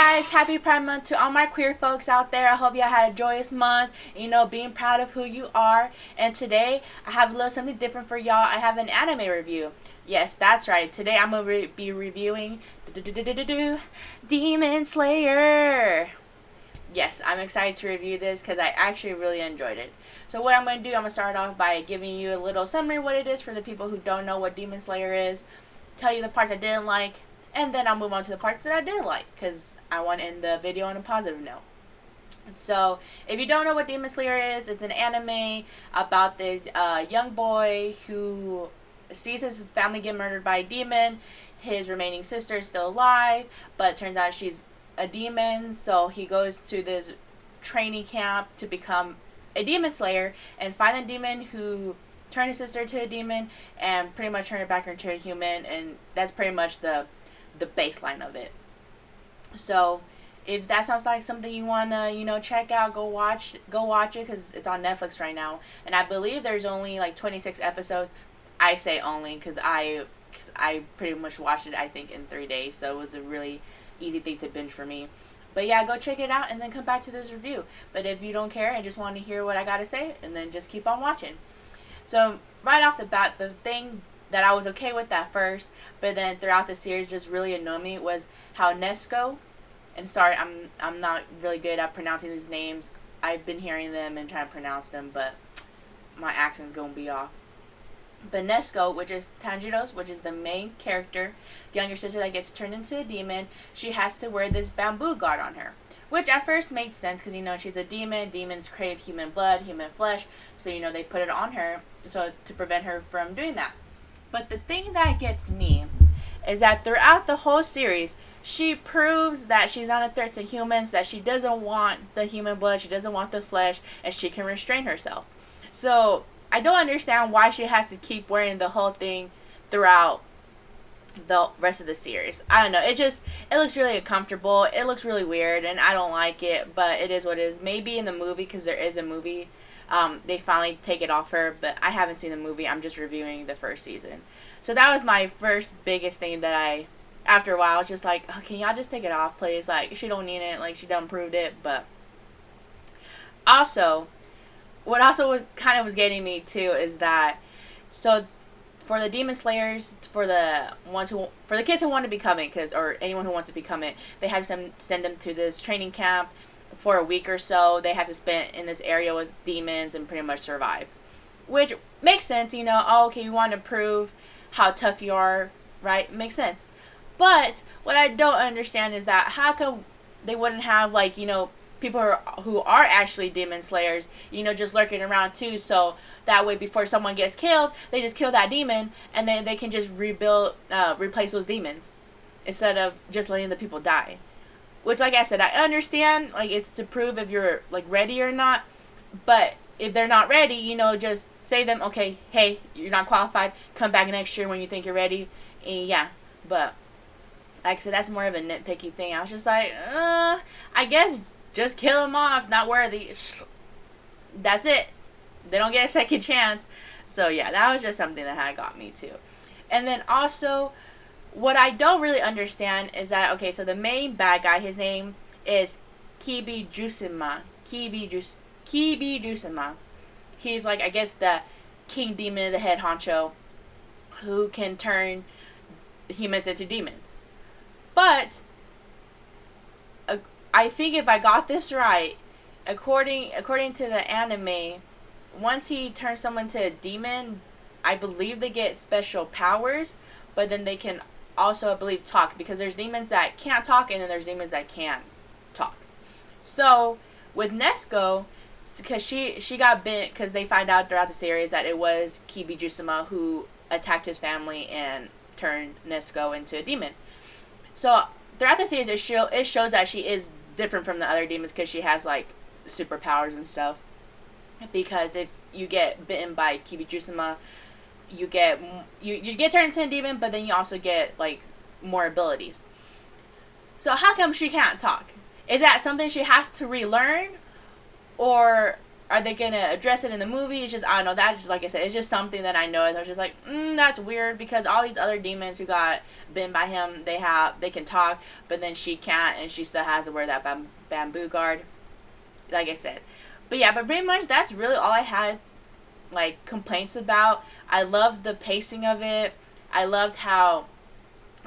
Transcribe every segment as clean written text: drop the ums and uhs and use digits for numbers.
guys, happy Pride Month to all my queer folks out there. I hope y'all had a joyous month, being proud of who you are. And today, I have a little something different for y'all. I have an anime review. Yes, that's right. Today, I'm going to be reviewing Demon Slayer. Yes, I'm excited to review this because I actually really enjoyed it. So what I'm going to do, I'm going to start off by giving you a little summary of what it is for the people who don't know what Demon Slayer is, tell you the parts I didn't like, and then I'll move on to the parts that I did like, because I want to end the video on a positive note. So, if you don't know what Demon Slayer is, it's an anime about this young boy who sees his family get murdered by a demon. His remaining sister is still alive, but it turns out she's a demon, so he goes to this training camp to become a demon slayer and find the demon who turned his sister to a demon and pretty much turn her back into a human, and that's pretty much the baseline of it. So if that sounds like something you want to check out, go watch it, because it's on Netflix right now, and I believe there's only like 26 episodes. I say only because I pretty much watched it, I think, in 3 days, so it was a really easy thing to binge for me. But yeah, go check it out and then come back to this review. But if you don't care and just want to hear what I gotta say, and then just keep on watching. So right off the bat, the thing that I was okay with at first, but then throughout the series just really annoyed me, was how Nesco, and sorry, I'm not really good at pronouncing these names. I've been hearing them and trying to pronounce them, but my accent's gonna be off. But Nesco, which is Tanjiro's, which is the main character, younger sister that gets turned into a demon, she has to wear this bamboo guard on her. Which at first made sense because, she's a demon. Demons crave human blood, human flesh. So, they put it on her so to prevent her from doing that. But the thing that gets me is that throughout the whole series, she proves that she's not a threat to humans, that she doesn't want the human blood, she doesn't want the flesh, and she can restrain herself. So I don't understand why she has to keep wearing the whole thing throughout the rest of the series. I don't know. It looks really uncomfortable. It looks really weird, and I don't like it, but it is what it is. Maybe in the movie, because there is a movie, they finally take it off her, but I haven't seen the movie. I'm just reviewing the first season. So that was my first biggest thing that after a while, I was just like, oh, can y'all just take it off, please? Like, she don't need it. Like, she done proved it. But also, what also was getting me too is that, so for the Demon Slayers, for the kids who want to become it, or anyone who wants to become it, they have to send them to this training camp for a week or so. They have to spend in this area with demons and pretty much survive, which makes sense. Oh, okay, you want to prove how tough you are, right? Makes sense. But what I don't understand is that how come they wouldn't have people who are actually demon slayers, just lurking around too, so that way before someone gets killed, they just kill that demon, and then they can just replace those demons, instead of just letting the people die. Which, like I said, I understand, it's to prove if you're, ready or not, but if they're not ready, just say them, okay, hey, you're not qualified, come back next year when you think you're ready, and yeah, but, like I said, that's more of a nitpicky thing. I was just like, I guess just kill them off, not worthy. That's it. They don't get a second chance. So yeah, that was just something that had got me too. And then also, what I don't really understand is that, okay, so the main bad guy, his name is Kibi Jusima. He's I guess the king demon, the head honcho, who can turn humans into demons. But I think if I got this right, according to the anime, once he turns someone to a demon, I believe they get special powers, but then they can also, I believe, talk, because there's demons that can't talk, and then there's demons that can talk. So with Nesco, because she got bit, because they find out throughout the series that it was Kibi Jusuma who attacked his family and turned Nesco into a demon. So throughout the series, it shows that she is different from the other demons, because she has superpowers and stuff. Because if you get bitten by Kibi Jusuma, you get turned into a demon, but then you also get more abilities. So how come she can't talk? Is that something she has to relearn, or are they gonna address it in the movie? It's just, I don't know, that's just, like I said, it's just something that I know. I was just like, that's weird, because all these other demons who got bitten by him, they can talk, but then she can't, and she still has to wear that bamboo guard, like I said. But yeah, but pretty much that's really all I had like complaints about. I loved the pacing of it. I loved how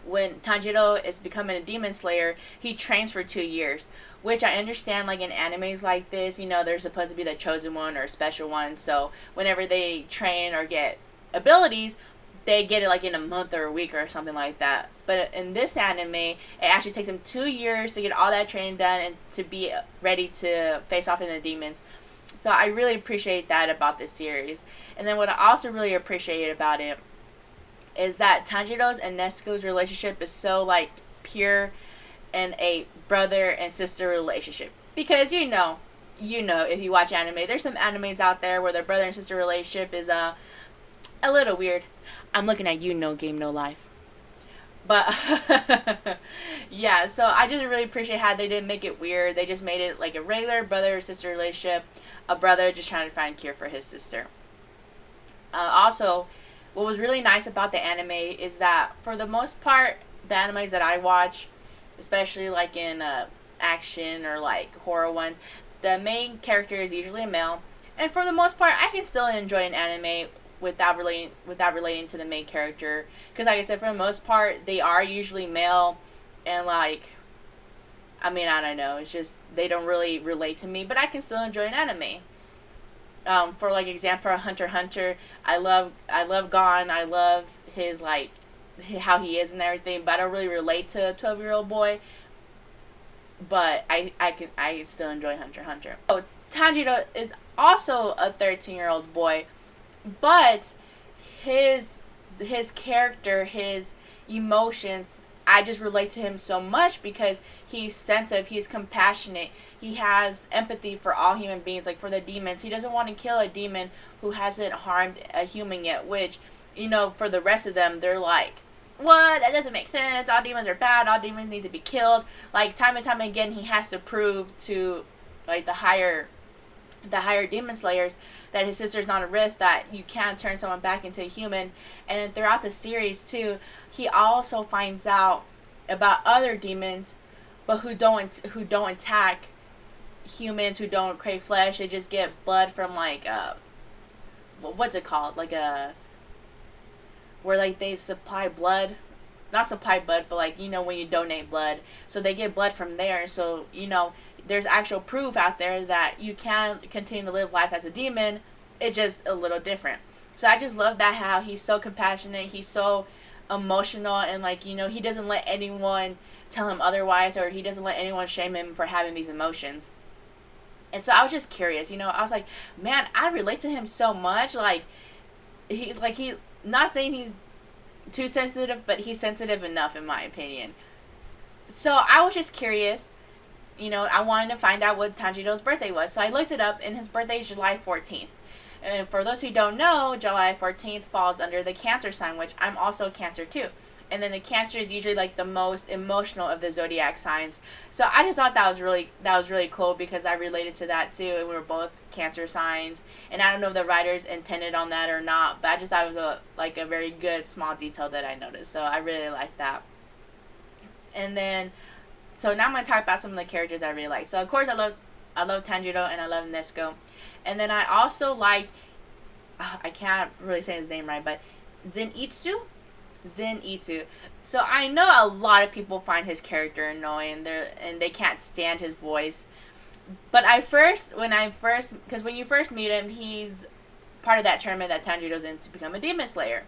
when Tanjiro is becoming a demon slayer, he trains for 2 years, which I understand, like in animes like this, you know, they're supposed to be the chosen one or a special one, so whenever they train or get abilities, they get it like in a month or a week or something like that. But in this anime, it actually takes them 2 years to get all that training done and to be ready to face off in the demons. So I really appreciate that about this series. And then what I also really appreciate about it is that Tanjiro's and Nezuko's relationship is so like pure and a brother and sister relationship. Because you know, if you watch anime, there's some animes out there where their brother and sister relationship is a little weird. I'm looking at you, No Game No Life. But yeah, so I just really appreciate how they didn't make it weird. They just made it like a regular brother or sister relationship. A brother just trying to find a cure for his sister. Also, what was really nice about the anime is that for the most part, the animes that I watch, especially like in action or like horror ones, the main character is usually a male. And for the most part, I can still enjoy an anime without relating to the main character, because like I said, for the most part they are usually male, and like, I mean, I don't know, it's just they don't really relate to me, but I can still enjoy an anime. For like example, Hunter x Hunter, I love Gon. I love his like how he is and everything, but I don't really relate to a 12-year-old boy. But I can still enjoy Hunter x Hunter. So Tanjiro is also a 13-year-old boy, but his character, his emotions, I just relate to him so much because he's sensitive, he's compassionate, he has empathy for all human beings, like for the demons. He doesn't want to kill a demon who hasn't harmed a human yet, which, you know, for the rest of them, they're like, what? That doesn't make sense. All demons are bad. All demons need to be killed. Like, time and time again, he has to prove to, like, the higher demon slayers that his sister's not a risk, that you can turn someone back into a human. And throughout the series too, he also finds out about other demons, but who don't attack humans, who don't crave flesh. They just get blood from like what's it called, like where like they supply blood, not supply blood, but like, you know, when you donate blood, so they get blood from there. So, you know, there's actual proof out there that you can continue to live life as a demon. It's just a little different. So I just love that, how he's so compassionate, he's so emotional, and like, you know, he doesn't let anyone tell him otherwise, or he doesn't let anyone shame him for having these emotions. And so I was just curious, you know, I was like, man, I relate to him so much. Like he not saying he's too sensitive, but he's sensitive enough in my opinion. So I was just curious. You know, I wanted to find out what Tanjiro's birthday was. So I looked it up, and his birthday is July 14th. And for those who don't know, July 14th falls under the Cancer sign, which I'm also Cancer too. And then the Cancer is usually like the most emotional of the zodiac signs. So I just thought that was really cool, because I related to that too, and we were both Cancer signs. And I don't know if the writers intended on that or not, but I just thought it was a very good small detail that I noticed. So I really liked that. And then, so now I'm going to talk about some of the characters I really like. So of course I love Tanjiro, and I love Nezuko. And then I also like, I can't really say his name right, but Zenitsu. So I know a lot of people find his character annoying, and they can't stand his voice. But because when you first meet him, he's part of that tournament that Tanjiro's in to become a demon slayer.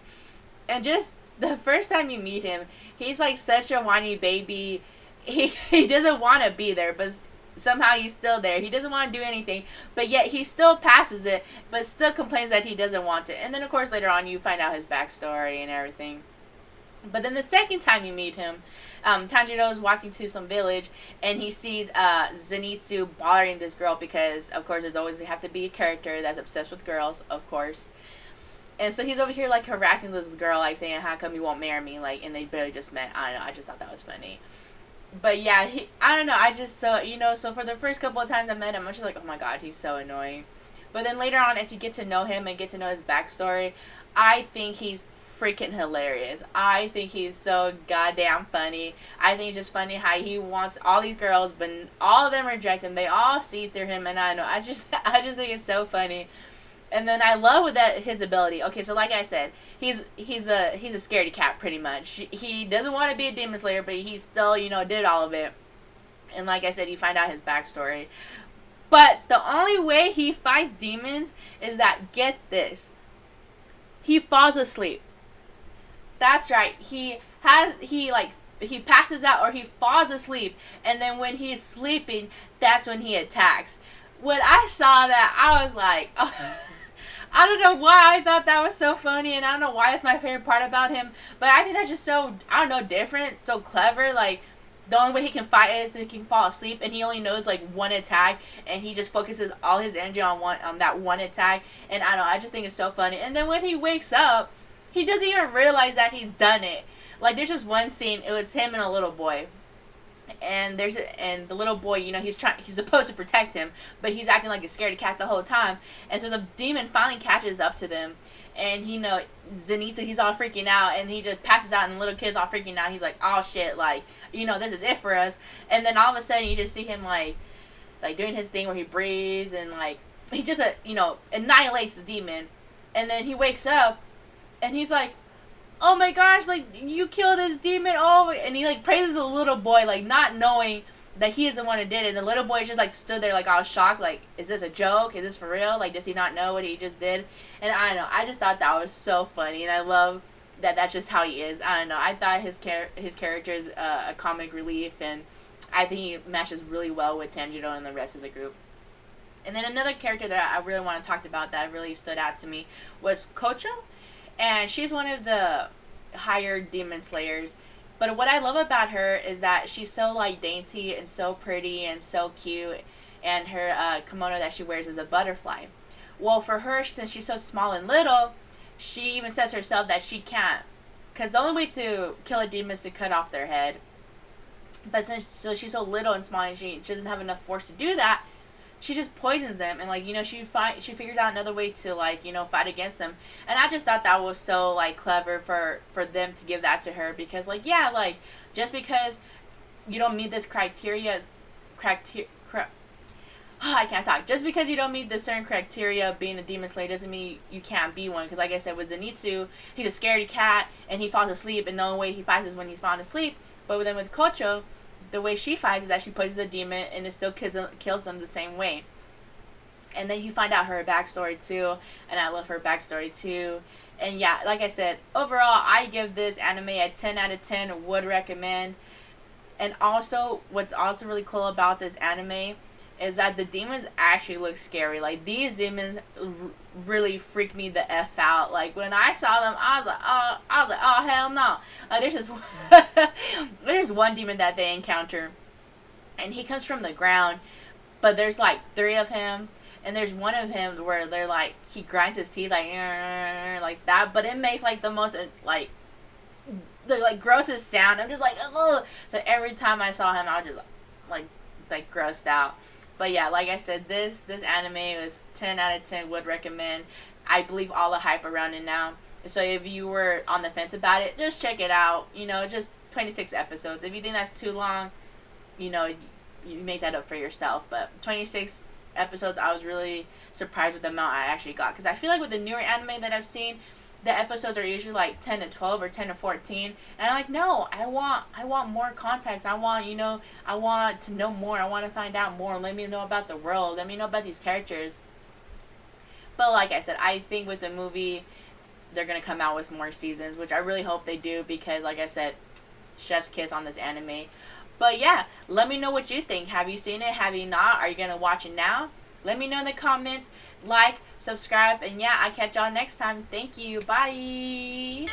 And just the first time you meet him, he's like such a whiny baby. He doesn't want to be there, but somehow he's still there. He doesn't want to do anything, but yet he still passes it, but still complains that he doesn't want it. And then of course later on you find out his backstory and everything. But then the second time you meet him, Tanjiro is walking to some village, and he sees Zenitsu bothering this girl, because of course there's always have to be a character that's obsessed with girls, of course. And so he's over here like harassing this girl, like saying, how come you won't marry me? Like, and they barely just met. I don't know, I just thought that was funny. But yeah, I don't know, I just, so, you know, so for the first couple of times I met him, I'm just like, oh my god, he's so annoying. But then later on, as you get to know him and get to know his backstory, I think he's freaking hilarious. I think he's so goddamn funny. I think it's just funny how he wants all these girls, but all of them reject him. They all see through him, and I know. I just think it's so funny. And then I love with that his ability. Okay, so like I said, he's a scaredy cat pretty much. He doesn't want to be a demon slayer, but he still did all of it. And like I said, you find out his backstory. But the only way he fights demons is that, get this, he falls asleep. That's right. He passes out or he falls asleep, and then when he's sleeping, that's when he attacks. When I saw that, I was like, oh, I don't know why I thought that was so funny, and I don't know why it's my favorite part about him, but I think that's just so, I don't know, different, so clever. Like, the only way he can fight is he can fall asleep, and he only knows like one attack, and he just focuses all his energy on that one attack. And I don't know, I just think it's so funny. And then when he wakes up, he doesn't even realize that he's done it. Like, there's just one scene, it was him and a little boy. And and the little boy, he's supposed to protect him, but he's acting like a scaredy cat the whole time. And so the demon finally catches up to them, and Zenitsu, he's all freaking out, and he just passes out, and the little kid's all freaking out. He's like, oh shit, like, this is it for us. And then all of a sudden you just see him like doing his thing where he breathes, and like he just annihilates the demon. And then he wakes up, and he's like, oh my gosh, like, you killed this demon, oh, and he like praises the little boy, like, not knowing that he is the one who did it. And the little boy just like stood there like all shocked, like, is this a joke? Is this for real? Like, does he not know what he just did? And I don't know, I just thought that was so funny, and I love that that's just how he is. I don't know, I thought his character is a comic relief, and I think he matches really well with Tanjiro and the rest of the group. And then another character that I really want to talk about that really stood out to me was Kocho. And she's one of the higher demon slayers. But what I love about her is that she's so like dainty and so pretty and so cute. And her kimono that she wears is a butterfly. Well, for her, since she's so small and little, she even says herself that she can't. Because the only way to kill a demon is to cut off their head. But since she's so little and small and she doesn't have enough force to do that, she just poisons them, and like she figures out another way to like fight against them. And I just thought that was so like clever for them to give that to her, because like, yeah, like, just because you don't meet this I can't talk. Just because you don't meet this certain criteria of being a demon slayer doesn't mean you can't be one. Because like I said, with Zenitsu, he's a scaredy cat and he falls asleep, and the only way he fights is when he's falling asleep. But then with Kocho, the way she fights is that she poisons the demon, and it still kills them the same way. And then you find out her backstory too, and I love her backstory too. And yeah, like I said, overall, I give this anime a 10 out of 10, would recommend. And also, what's also really cool about this anime is that the demons actually look scary. Like, these demons really freak me the F out. Like, when I saw them, I was like, oh, hell no. Like, there's one demon that they encounter, and he comes from the ground, but there's like 3 of him, and there's one of him where they're like, he grinds his teeth like that, but it makes like the most like the like grossest sound. I'm just like, ugh. So every time I saw him, I was just like grossed out. But yeah, like I said, this anime was 10 out of 10, would recommend. I believe all the hype around it now. So if you were on the fence about it, just check it out. Just 26 episodes. If you think that's too long, you make that up for yourself. But 26 episodes, I was really surprised with the amount I actually got. Because I feel like with the newer anime that I've seen, the episodes are usually like 10 to 12 or 10 to 14, and I'm like, no, I want more context. I want to know more. I want to find out more. Let me know about the world. Let me know about these characters. But like I said, I think with the movie, they're gonna come out with more seasons, which I really hope they do, because like I said, chef's kiss on this anime. But yeah, let me know what you think. Have you seen it? Have you not? Are you gonna watch it now? Let me know in the comments. Like, subscribe, and yeah, I'll catch y'all next time. Thank you. Bye.